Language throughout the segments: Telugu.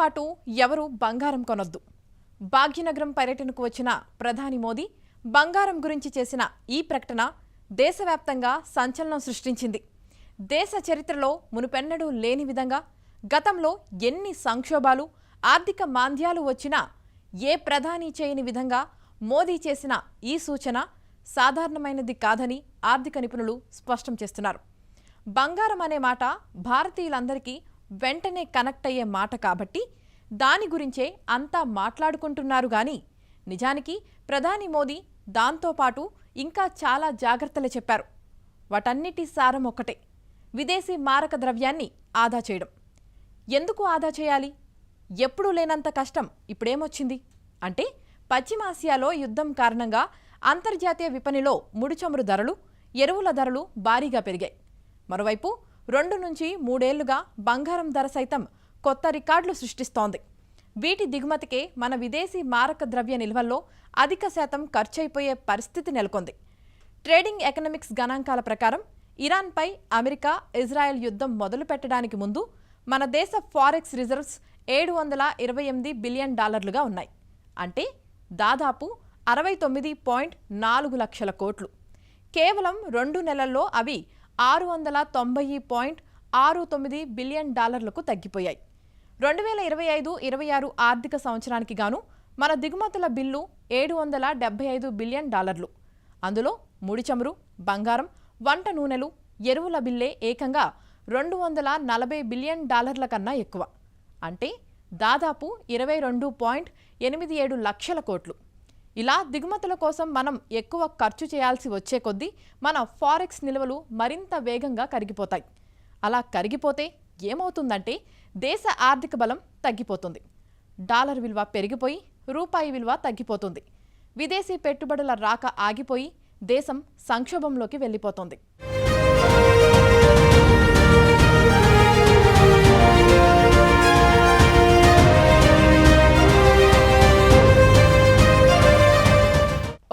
పాటు ఎవరు బంగారం కొనొద్దు. భాగ్యనగరం పర్యటనకు వచ్చిన ప్రధాని మోదీ బంగారం గురించి చేసిన ఈ ప్రకటన దేశవ్యాప్తంగా సంచలనం సృష్టించింది. దేశ చరిత్రలో మునుపెన్నడూ లేని విధంగా గతంలో ఎన్ని సంక్షోభాలు, ఆర్థిక మాంద్యాలు వచ్చినా ఏ ప్రధాని చేయని విధంగా మోదీ చేసిన ఈ సూచన సాధారణమైనది కాదని ఆర్థిక నిపుణులు స్పష్టం చేస్తున్నారు. బంగారం అనే మాట భారతీయులందరికీ వెంటనే కనెక్ట్ అయ్యే మాట కాబట్టి దాని గురించే అంతా మాట్లాడుకుంటున్నారు. గాని నిజానికి ప్రధాని మోదీ దాంతోపాటు ఇంకా చాలా జాగ్రత్తలు చెప్పారు. వాటన్నిటి సారం ఒక్కటే: విదేశీ మారక ద్రవ్యాన్ని ఆదా చేయడం. ఎందుకు ఆదా చేయాలి? ఎప్పుడూ లేనంత కష్టం ఇప్పుడేమొచ్చింది అంటే, పశ్చిమాసియాలో యుద్ధం కారణంగా అంతర్జాతీయ విపణిలో ముడి చమురు ధరలు, ఎరువుల ధరలు భారీగా పెరిగాయి. మరోవైపు 2 నుంచి 3 ఏళ్లుగా బంగారం ధర సైతం కొత్త రికార్డులు సృష్టిస్తోంది. వీటి దిగుమతికే మన విదేశీ మారక ద్రవ్య నిల్వల్లో అధిక శాతం ఖర్చయిపోయే పరిస్థితి నెలకొంది. ట్రేడింగ్ ఎకనామిక్స్ గణాంకాల ప్రకారం ఇరాన్పై అమెరికా, ఇజ్రాయెల్ యుద్ధం మొదలు పెట్టడానికి ముందు మన దేశ ఫారెక్స్ రిజర్వ్స్ $728 బిలియన్ ఉన్నాయి. అంటే దాదాపు 69.4 లక్షల కోట్లు. కేవలం 2 నెలల్లో అవి $690.69 బిలియన్ తగ్గిపోయాయి. 2025-26 ఆర్థిక సంవత్సరానికి గాను మన దిగుమతుల బిల్లు $775 బిలియన్. అందులో ముడి చమురు, బంగారం, వంట నూనెలు, ఎరువుల బిల్లే ఏకంగా $240 బిలియన్ కన్నా ఎక్కువ. అంటే దాదాపు 22.87 లక్షల కోట్లు. ఇలా దిగుమతుల కోసం మనం ఎక్కువ ఖర్చు చేయాల్సి వచ్చే కొద్దీ మన ఫారెక్స్ నిల్వలు మరింత వేగంగా కరిగిపోతాయి. అలా కరిగిపోతే ఏమవుతుందంటే, దేశ ఆర్థిక బలం తగ్గిపోతుంది. డాలర్ విలువ పెరిగిపోయి రూపాయి విలువ తగ్గిపోతుంది. విదేశీ పెట్టుబడుల రాక ఆగిపోయి దేశం సంక్షోభంలోకి వెళ్ళిపోతుంది.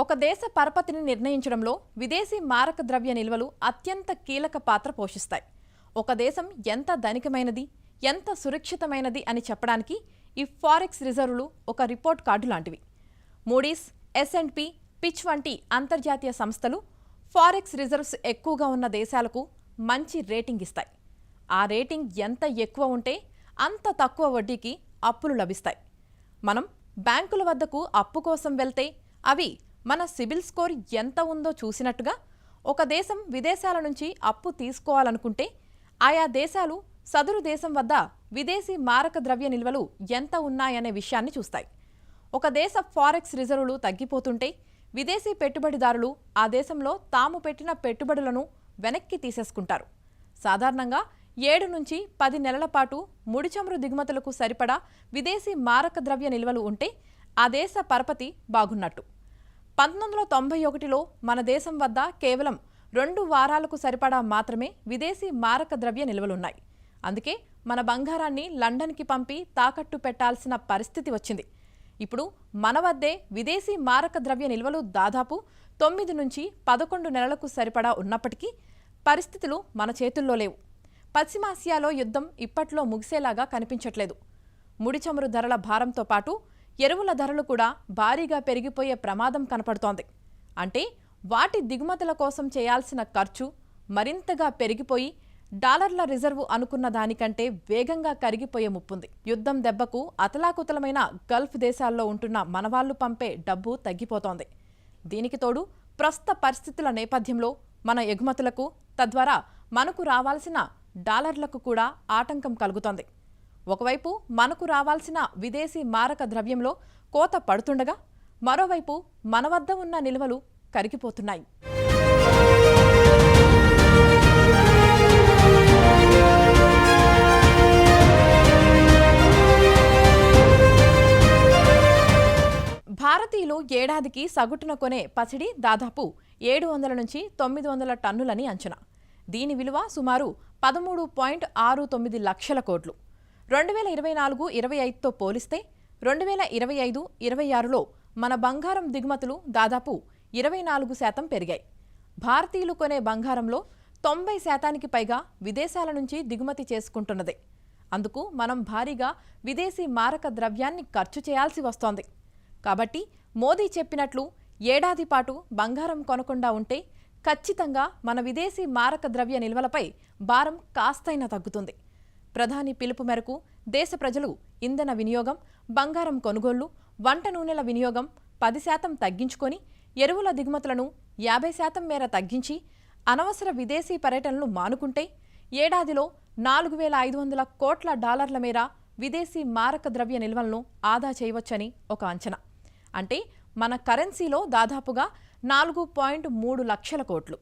ఒక దేశ పరపతిని నిర్ణయించడంలో విదేశీ మారక ద్రవ్య నిల్వలు అత్యంత కీలక పాత్ర పోషిస్తాయి. ఒక దేశం ఎంత ధనికమైనది, ఎంత సురక్షితమైనది అని చెప్పడానికి ఈ ఫారెక్స్ రిజర్వులు ఒక రిపోర్ట్ కార్డు లాంటివి. మూడీస్, S&P, పిచ్ వంటి అంతర్జాతీయ సంస్థలు ఫారెక్స్ రిజర్వ్స్ ఎక్కువగా ఉన్న దేశాలకు మంచి రేటింగ్ ఇస్తాయి. ఆ రేటింగ్ ఎంత ఎక్కువ ఉంటే అంత తక్కువ వడ్డీకి అప్పులు లభిస్తాయి. మనం బ్యాంకుల వద్దకు అప్పు కోసం వెళ్తే అవి మన సిబిల్ స్కోర్ ఎంత ఉందో చూసినట్టుగా, ఒక దేశం విదేశాల నుంచి అప్పు తీసుకోవాలనుకుంటే ఆయా దేశాలు సదరు దేశం వద్ద విదేశీ మారక ద్రవ్య నిల్వలు ఎంత ఉన్నాయనే విషయాన్ని చూస్తాయి. ఒక దేశ ఫారెక్స్ రిజర్వులు తగ్గిపోతుంటే విదేశీ పెట్టుబడిదారులు ఆ దేశంలో తాము పెట్టిన పెట్టుబడులను వెనక్కి తీసేసుకుంటారు. సాధారణంగా 7 నుంచి 10 నెలల పాటు ముడి చమురు దిగుమతులకు సరిపడా విదేశీ మారక ద్రవ్య నిల్వలు ఉంటే ఆ దేశ పరపతి బాగున్నట్టు. 1991లో మన దేశం వద్ద కేవలం 2 వారాలకు సరిపడా మాత్రమే విదేశీ మారక ద్రవ్య నిల్వలున్నాయి. అందుకే మన బంగారాన్ని లండన్కి పంపి తాకట్టు పెట్టాల్సిన పరిస్థితి వచ్చింది. ఇప్పుడు మన వద్దే విదేశీ మారక ద్రవ్య నిల్వలు దాదాపు 9 నుంచి 11 నెలలకు సరిపడా ఉన్నప్పటికీ పరిస్థితులు మన చేతుల్లో లేవు. పశ్చిమాసియాలో యుద్ధం ఇప్పట్లో ముగిసేలాగా కనిపించట్లేదు. ముడి చమురు ధరల భారంతో పాటు ఎరువుల ధరలు కూడా భారీగా పెరిగిపోయే ప్రమాదం కనపడుతోంది. అంటే వాటి దిగుమతుల కోసం చేయాల్సిన ఖర్చు మరింతగా పెరిగిపోయి డాలర్ల రిజర్వు అనుకున్న దానికంటే వేగంగా కరిగిపోయే ముప్పుంది. యుద్ధం దెబ్బకు అతలాకుతలమైన గల్ఫ్ దేశాల్లో ఉంటున్న మనవాళ్లు పంపే డబ్బు తగ్గిపోతోంది. దీనికి తోడు ప్రస్తుత పరిస్థితుల నేపథ్యంలో మన ఎగుమతులకు, తద్వారా మనకు రావాల్సిన డాలర్లకు కూడా ఆటంకం కలుగుతోంది. ఒకవైపు మనకు రావాల్సిన విదేశీ మారక ద్రవ్యంలో కోత పడుతుండగా, మరోవైపు మన వద్ద ఉన్న నిల్వలు కరిగిపోతున్నాయి. భారతీయులు ఏడాదికి సగటున కొనే పసిడి దాదాపు 700 నుంచి 900 టన్నులని అంచనా. దీని విలువ సుమారు 13.69 లక్షల కోట్లు. 2024-25తో పోలిస్తే 2025-26లో మన బంగారం దిగుమతులు దాదాపు 24% పెరిగాయి. భారతీయులు కొనే బంగారంలో 90% పైగా విదేశాల నుంచి దిగుమతి చేసుకుంటున్నదే. అందుకు మనం భారీగా విదేశీ మారక ద్రవ్యాన్ని ఖర్చు చేయాల్సి వస్తోంది. కాబట్టి మోదీ చెప్పినట్లు ఏడాది పాటు బంగారం కొనకుండా ఉంటే ఖచ్చితంగా మన విదేశీ మారక ద్రవ్య నిల్వలపై భారం కాస్తైనా తగ్గుతుంది. ప్రధాని పిలుపు మేరకు దేశ ప్రజలు ఇంధన వినియోగం, బంగారం కొనుగోళ్లు, వంట నూనెల వినియోగం 10% తగ్గించుకొని ఎరువుల దిగుమతులను 50% మేర తగ్గించి అనవసర విదేశీ పర్యటనలు మానుకుంటే ఏడాదిలో $4,500 కోట్ల మేర విదేశీ మారక ద్రవ్య నిల్వలను ఆదా చేయవచ్చని ఒక అంచనా. అంటే మన కరెన్సీలో దాదాపుగా 4.3 లక్షల కోట్లు.